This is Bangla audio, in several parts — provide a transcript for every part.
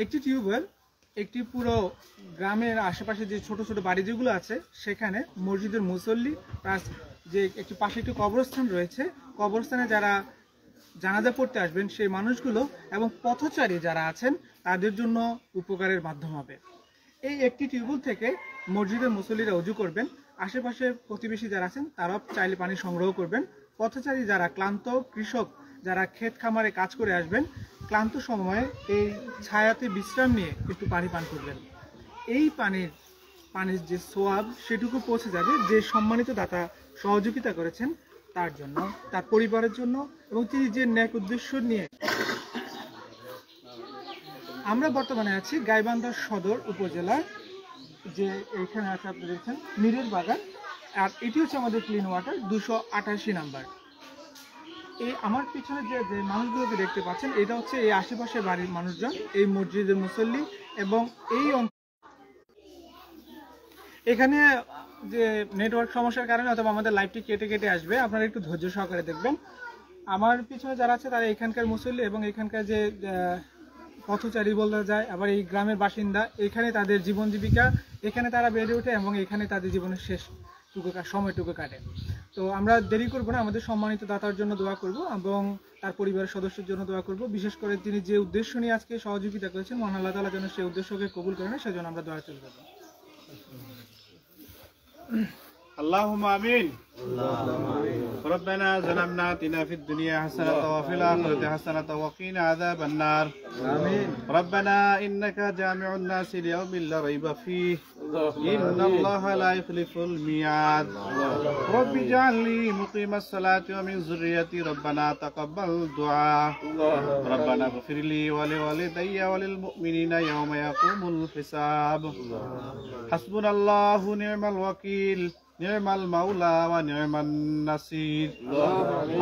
একটি টিউবওয়েল একটি পুরো গ্রামের আশেপাশে যে ছোট ছোট বাড়ি যেগুলো আছে সেখানে মসজিদের মুসল্লি প্লাস যে একটি পাশে একটি কবরস্থান রয়েছে, কবরস্থানে যারা জানাজা পড়তে আসবেন সেই মানুষগুলো এবং পথচারী যারা আছেন তাদের জন্য উপকারের মাধ্যম হবে। এই একটি টিউবওয়েল থেকে মসজিদের মুসল্লিরা ওযু করবেন, আশেপাশে প্রতিবেশী যারা আছেন তারাও চাইলে পানি সংগ্রহ করবেন। পথচারী যারা ক্লান্ত কৃষক যারা ক্ষেত খামারে কাজ করে আসবেন, ক্লান্ত সময়ে এই ছায়াতে বিশ্রাম নিয়ে একটু পানি পান করবেন। এই পানির যে সোয়াব সেটুকু পৌঁছে যাবে যে সম্মানিত দাতা সহযোগিতা করেছেন তার জন্য, তার পরিবারের জন্য, এবং তিনি যে ন্যাক উদ্দেশ্য নিয়ে। আমরা বর্তমানে আছি গাইবান্ধা সদর উপজেলার, যে এইখানে আছে আপনি দেখছেন নীরের বাগান, আর এটি হচ্ছে আমাদের ক্লিন ওয়াটার 288 নাম্বার। এই আমার পিছনে যে মানুষগুলোকে দেখতে পাচ্ছেন এটা হচ্ছে এই আশেপাশের বাড়ির মানুষজন, এই মসজিদের মুসল্লি, এবং এই এখানে যে নেটওয়ার্ক সমস্যার কারণে অথবা আমাদের লাইভটি কেটে কেটে আসবে, আপনারা একটু ধৈর্য সহকারে দেখবেন। আমার পিছনে যারা আছে তারা এখানকার মুসল্লি এবং এখানকার যে পথচারী বলা যায়, আবার এই গ্রামের বাসিন্দা, এখানে তাদের জীবন জীবিকা, এখানে তারা বেড়ে ওঠে এবং এখানে তাদের জীবনের সময়টুকু কাটে। তো আমরা দেরি করব না, আমাদের সম্মানিত দাতার জন্য দোয়া করব এবং তার পরিবারের সদস্যের জন্য দোয়া করব। বিশেষ করে তিনি যে উদ্দেশ্য নিয়ে আজকে সহযোগিতা করেছেন, মহান আল্লাহ তাআলা যেন সেই উদ্দেশ্যকে কবুল করেন, সেজন্য আমরা দোয়া করব। اللهم آمين. ربنا ظلمنا آتنا في الدنيا حسنة وفي الآخرة حسنة وقنا عذاب النار. آمين. ربنا إنك جامع الناس ليوم لا ريب فيه إن الله لا يخلف الميعاد. رب اجعلني مقيم الصلاة ومن ذريتي ربنا تقبل دعاء. ربنا اغفر لي ولوالدي وللمؤمنين يوم يقوم الحساب. حسبنا الله ونعم الوكيل نعم المولى ونعم النصير.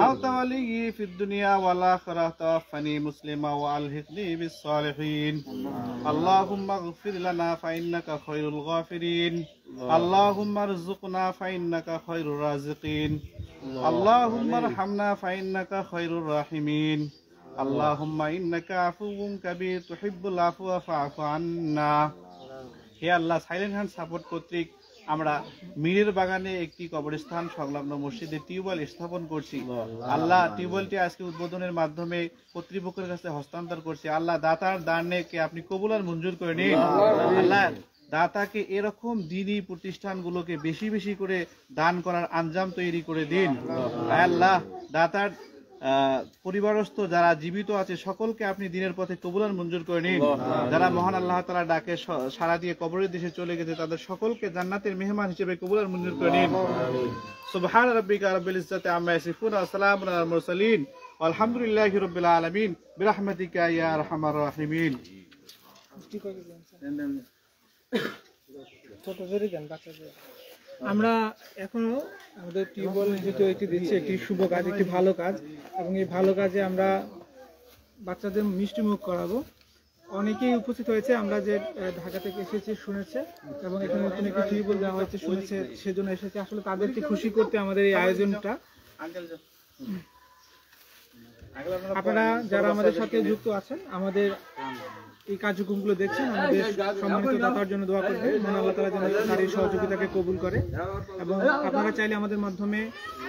أنت ولي في الدنيا والآخرة توفني مسلما وألحقني بالصالحين. اللهم اغفر لنا فإنك خير الغافرين. اللهم ارزقنا فإنك خير الرازقين. اللهم ارحمنا فإنك خير الراحمين. اللهم إنك عفو كبير تحب العفو فاعف عنا. হে আল্লাহ, সাইলেন্ট হ্যান্ড সাপোর্ট কর্তৃক আমরা মীরের বাগানে একটি কবরস্থান সংলগ্ন মসজিদে টিউবওয়েল স্থাপন করছি। আল্লাহ, টিউবওয়েলটি আজকে উদ্বোধনের মাধ্যমে কর্তৃপক্ষের কাছে হস্তান্তর করছি। আল্লাহ, দাতার দানকে আপনি কবুল আর মঞ্জুর করে নিন। আল্লাহ, দাতাকে এরকম দ্বীনি প্রতিষ্ঠানগুলোকে বেশি বেশি করে দান করার আঞ্জাম তৈরি করে দিন। আল্লাহ, দাতার পরিবারস্থ যারা জীবিত আছে সকলকে আপনি দিনের পথে কবুল আর মঞ্জুর করে নিন। যারা মহান আল্লাহ তাআলার ডাকে সাড়া দিয়ে কবরের দেশে চলে গেছে তাদের সকলকে জান্নাতের মেহমান হিসেবে কবুল আর মঞ্জুর করে নিন। সুবহান রাব্বিকা রাব্বিল ইজ্জাতি আম্মা ইয়াসিফুন ওয়া সালামুন আলাল মুরসালিন আলহামদুলিল্লাহি রাব্বিল আলামিন বিরহমাতিকা ইয়া আরহামার রাহিমিন। আমরা এখনো আমাদের টিউবওয়েল যেহেতু একটি দিচ্ছি, একটি শুভ কাজ, একটি ভালো কাজ, এবং এই ভালো কাজে আমরা বাচ্চাদের মিষ্টিমুখ করাবো। অনেকেই উপস্থিত হয়েছে, আমরা যে ঢাকা থেকে এসেছি শুনেছে, এবং এখানে নতুন একটি টিউবওয়েল দেওয়া হয়েছে শুনেছে, সেজন্য এসেছে। আসলে তাদেরকে খুশি করতে আমাদের এই আয়োজনটা। আপনারা যারা আমাদের সাথে যুক্ত আছেন, আমাদের এই কার্যক্রমগুলো দেখছেন, আমাদের সম্মানিত দাতার জন্য দোয়া করবেন, মহান আল্লাহ তাআলা যেন তার এই সহযোগিতাকে কবুল করে। এবং আপনারা চাইলে আমাদের মাধ্যমে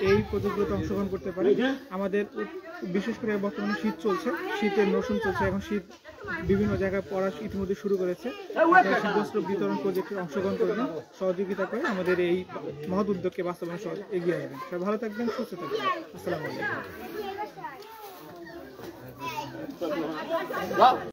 এই প্রজেক্টগুলোতে অংশগ্রহণ করতে পারেন। আমাদের বিশেষ করে বর্তমানে শীত চলছে, শীতের মৌসুম চলছে, এখন শীত বিভিন্ন জায়গায় পড়া ইতিমধ্যে শুরু করেছে। শীতবস্ত্র বিতরণ প্রজেক্টে অংশগ্রহণ করবেন, সহযোগিতা করে আমাদের এই মহৎ উদ্যোগকে বাস্তবায়ন এগিয়ে আসবেন। সবাই ভালো থাকবেন, সুস্থ থাকবেন। আসসালামু আলাইকুম।